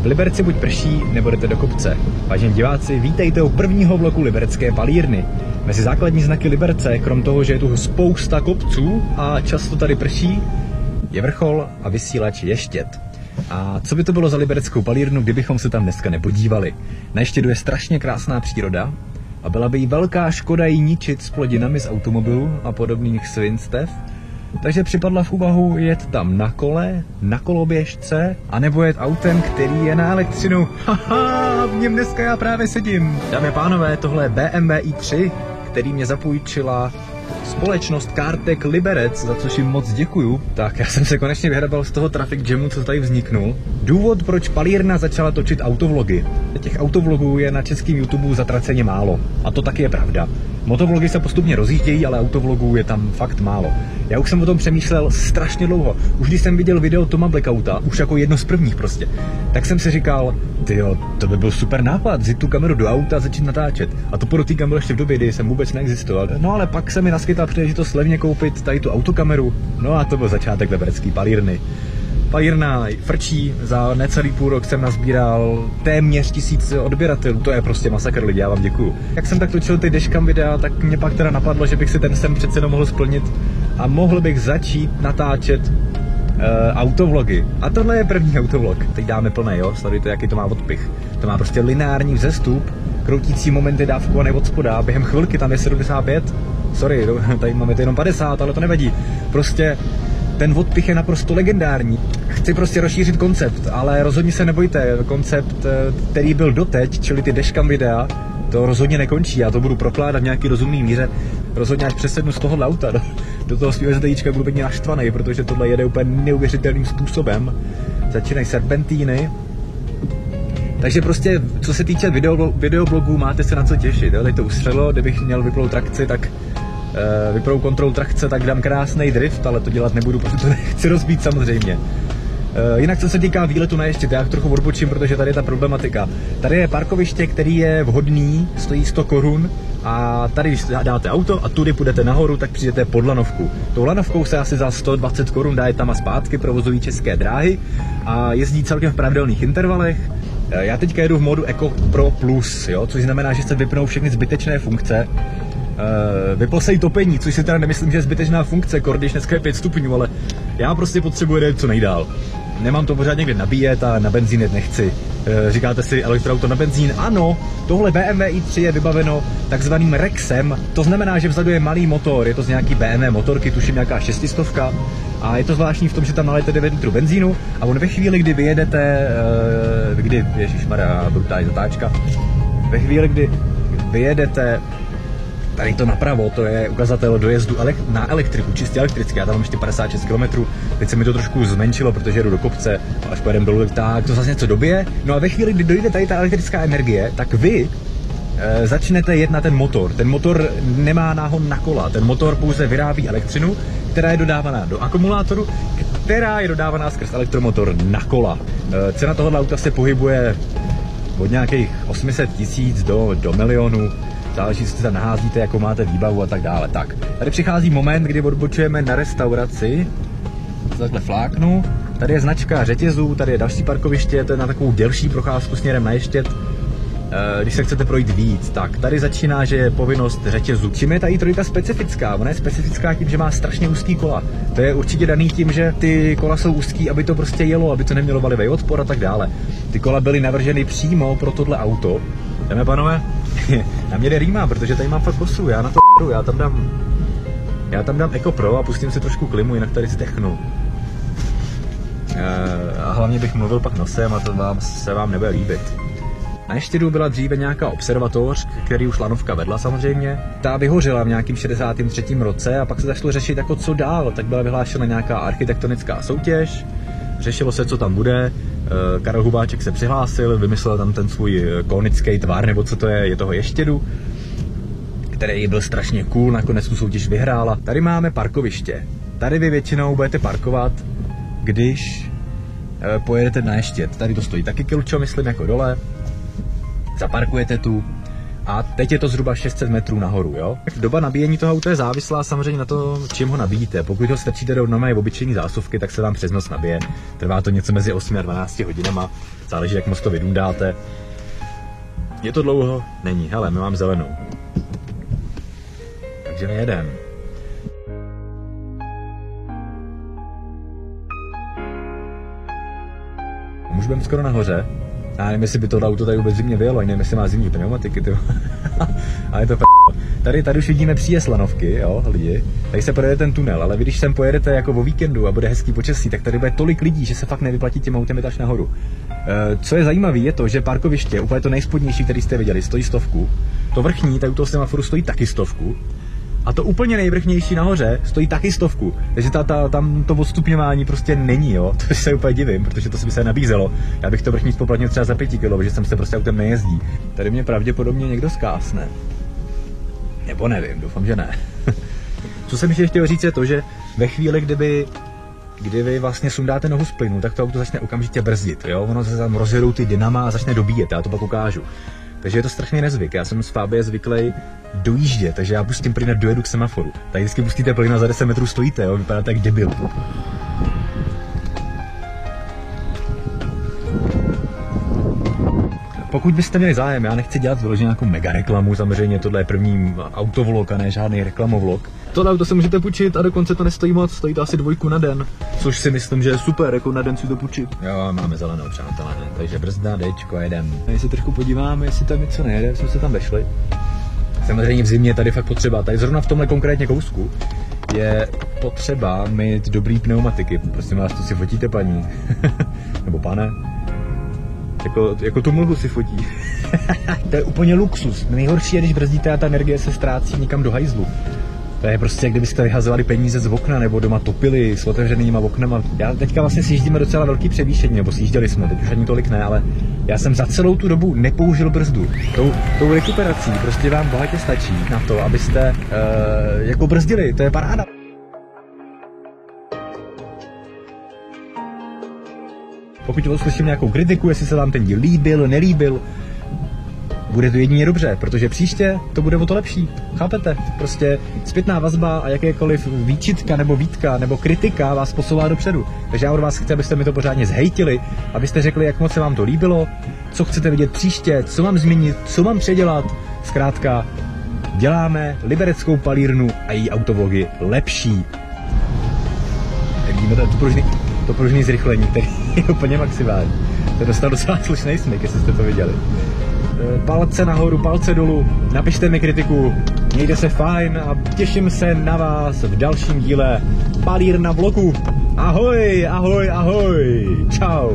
V Liberci buď prší, nebo jdete do kopce. Vážení diváci, vítejte u prvního vlogu liberecké palírny. Mezi základní znaky Liberce, krom toho, že je tu spousta kopců a často tady prší, je vrchol a vysílač Ještěd. A co by to bylo za libereckou palírnu, kdybychom se tam dneska nepodívali? Na Ještědu je strašně krásná příroda a byla by jí velká škoda ji ničit s plodinami z automobilů a podobných svinstev. Takže připadla v úvahu jet tam na kole, na koloběžce, anebo jet autem, který je na elektřinu. Haha, v něm dneska já právě sedím. Dámy a pánové, tohle je BMW i3, který mě zapůjčila společnost Kartek Liberec, za což jim moc děkuju. Tak já jsem se konečně vyhrabal z toho traffic jamu, co tady vzniknul. Důvod, proč palírna začala točit autovlogy. Těch autovlogů je na českém YouTube zatraceně málo. A to taky je pravda. Motovlogy se postupně rozjíždějí, ale autovlogů je tam fakt málo. Já už jsem o tom přemýšlel strašně dlouho. Už když jsem viděl video Toma Blackouta, už jako jedno z prvních prostě, tak jsem si říkal, tyjo, to by byl super nápad, vzít tu kameru do auta a začít natáčet. A to podotýkám byl ještě v době, kdy jsem vůbec neexistoval. No ale pak se mi naskytla příležitost levně koupit tady tu autokameru. No a to byl začátek liberecké palírny. Palírna frčí, za necelý půl rok jsem nazbíral téměř 1000 odběratelů, to je prostě masakr lidi, já vám děkuju. Jak jsem tak točil ty dashcam videa, tak mě pak teda napadlo, že bych si ten sen přece jenom mohl splnit a mohl bych začít natáčet autovlogy. A tohle je první autovlog. Teď dáme plné, jo, sledujte, jaký to má odpich. To má prostě lineární vzestup, kroutící momenty dávkované od spoda, během chvilky tam je 75, sorry, tady máme jenom 50, ale to nevadí. Prostě ten odpich je naprosto legendární. Chci prostě rozšířit koncept, ale rozhodně se nebojte, koncept, který byl doteď, čili ty dashcam videa, to rozhodně nekončí, já to budu prokládat v nějaký rozumný míře. Rozhodně až přesednu z tohohle auta do toho svého SDIčka budu být naštvaný, protože tohle jede úplně neuvěřitelným způsobem. Začínají serpentíny. Takže prostě, co se týče videoblogů, máte se na co těšit. Tady to ustřelo, kdybych měl vypnout trakci, tak vypnou kontrol trakce, tak dám krásný drift, ale to dělat nebudu, protože to nechci rozbít samozřejmě. Jinak co se týká výletu na Ještěd, já trochu odbočím, protože tady je ta problematika. Tady je parkoviště, který je vhodný, stojí 100 korun a tady, když dáte auto a tudy půjdete nahoru, tak přijdete pod lanovku. Tou lanovkou se asi za 120 korun dá tam a zpátky, provozují České dráhy a jezdí celkem v pravidelných intervalech. Já teďka jedu v modu Eco Pro Plus, jo, což znamená, že se vypnou všechny zbytečné funkce. Vyplo se jí topení, což si teda nemyslím, že je zbytečná funkce, když dneska je 5 stupňů, ale já prostě potřebuji jet co nejdál. Nemám to pořád někde nabíjet a na benzín jet nechci. Říkáte si elektroauto na benzín? Ano, tohle BMW i3 je vybaveno takzvaným Rexem, to znamená, že vzadu je malý motor, je to z nějaký BMW motorky, tuším nějaká 600, a je to zvláštní v tom, že tam nalijete 9 litrů benzínu a on ve chvíli, kdy vyjedete, ježišmarja, brutální zatáčka, ve chvíli, kdy vyjedete tady to napravo, to je ukazatel dojezdu na elektriku, čistě elektricky, já tam mám ještě 56 km, teď se mi to trošku zmenšilo, protože jedu do kopce, až pojedem dolů, tak to zase něco dobije. No a ve chvíli, kdy dojde tady ta elektrická energie, tak vy začnete jet na ten motor. Ten motor nemá náhon na kola, ten motor pouze vyrábí elektřinu, která je dodávaná do akumulátoru, která je dodávaná skrz elektromotor na kola. Cena tohoto auta se pohybuje od nějakých 800 000 do milionu. Záleží, co tam naházíte, jakou máte výbavu a tak dále. Tak, tady přichází moment, kdy odbočujeme na restauraci. Takhle fláknu. Tady je značka řetězů, tady je další parkoviště, to je na takovou delší procházku směrem na Ještěd. Když se chcete projít víc, tak tady začíná, že je povinnost řetězu. Čím je ta i3 specifická? Ona je specifická tím, že má strašně úzký kola. To je určitě daný tím, že ty kola jsou úzký, aby to prostě jelo, aby to nemělo valivý odpor a tak dále. Ty kola byly navrženy přímo pro tohle auto. Jdeme, panové? Na mě jde rýma, protože tady mám fakt kosu, já na to já tam dám Eco Pro a pustím si trošku klimu, jinak tady zdechnu. A hlavně bych mluvil pak nosem a to se vám nebude líbit. Na Ještědu byla dříve nějaká observatoř, který už lanovka vedla samozřejmě. Ta vyhořela v nějakým 63. roce a pak se začalo řešit jako co dál, tak byla vyhlášena nějaká architektonická soutěž, řešilo se, co tam bude. Karel Hubáček se přihlásil, vymyslel tam ten svůj konický tvar, nebo co to je toho Ještědu, který byl strašně cool, nakonec tu soutěž vyhrála. Tady máme parkoviště. Tady vy většinou budete parkovat, když pojedete na Ještěd. Tady to stojí taky kilčo, myslím, jako dole. Zaparkujete tu a teď je to zhruba 600 metrů nahoru, jo? Doba nabíjení toho auta je závislá samozřejmě na to, čím ho nabíjíte. Pokud ho strčíte do normální obyčejné zásuvky, tak se vám přes noc nabije. Trvá to něco mezi 8 a 12 hodinama. Záleží, jak moc to vydundáte. Je to dlouho? Není. Hele, my mám zelenou. Takže nejedem. Už budeme skoro nahoře. Já nevím, jestli by tohle auto tady vůbec zimně vyjelo, nevím, jestli má zimní pneumatiky, ty. Ale je to tady už vidíme příjezd lanovky, jo, lidi. Tady se projede ten tunel, ale vy když sem pojedete jako o víkendu a bude hezký počasí, tak tady bude tolik lidí, že se fakt nevyplatí těm autem jít až nahoru. Co je zajímavé, je to, že parkoviště, úplně to nejspodnější, který jste viděli, stojí 100. To vrchní, tady u toho semaforu stojí taky 100. A to úplně nejvrchnější nahoře stojí taky 100. Takže tam to odstupňování prostě není, jo. To se úplně divím, protože to by se nabízelo. Já bych to vrchní spoplatnil třeba za 5 kg, že sem se prostě autem nejezdí. Tady mě pravděpodobně někdo zkásne. Nebo nevím, doufám, že ne. Co jsem ještě chtěl říct je to, že ve chvíli, kdy vy vlastně sundáte nohu z plynu, tak to auto začne okamžitě brzdit, jo. Ono se tam rozjedou ty dynama a začne dobíjet, já to pak ukážu. Takže je to strašný nezvyk. Já jsem z Fabie zvyklý dojíždět, takže já pustím plyn a dojedu k semaforu. Tady vždycky pustíte plyn a za 10 metrů stojíte, jo? Vypadáte jak debil. Pokud byste měli zájem, já nechci dělat vyloženě nějakou mega reklamu, samozřejmě tohle je první autovlog a ne žádný reklamovlog. Tohle auto se můžete půjčit a dokonce to nestojí moc, stojí to asi 2 na den, což si myslím, že je super, jako na den si to půjčit. Jo, máme zelenou přátelé, takže brzda, dečko, jedem. My se trošku podíváme, jestli tam něco nejede, jsme se tam vešli. Samozřejmě v zimě tady fakt potřeba, tady zrovna v tomhle konkrétně kousku je potřeba mít dobrý pneumatiky. Prosím vás, to si fotíte, paní? Nebo pane? Jako tu mlhu si fotí. To je úplně luxus. Nejhorší je, když brzdíte a ta energie se ztrácí někam do hajzlu. To je prostě, jak kdybyste vyhazovali peníze z okna nebo doma topili s otevřenýma oknama. Já teďka vlastně sjíždíme docela velký převýšení, nebo sjížděli jsme, teď už ani tolik ne, ale já jsem za celou tu dobu nepoužil brzdu. Tou rekuperací prostě vám bohatě stačí na to, abyste jako brzdili, to je paráda. Pokud uslyším nějakou kritiku, jestli se vám ten díl líbil, nelíbil, bude to jedině dobře, protože příště to bude o to lepší. Chápete? Prostě zpětná vazba a jakékoliv výčitka nebo výtka nebo kritika vás posouvá dopředu. Takže já od vás chci, abyste mi to pořádně zhejtili, abyste řekli, jak moc se vám to líbilo, co chcete vidět příště, co mám změnit, co mám předělat. Zkrátka, děláme libereckou palírnu a její autovlogy lepší. Jak vidíme, to pružný zrychlení, který je úplně maximální. To dostal docela slušný směk, jestli jste to viděli. Palce nahoru, palce dolů, napište mi kritiku, mějte se fajn a těším se na vás v dalším díle Palírna vlogu. Ahoj, ahoj, ahoj, čau.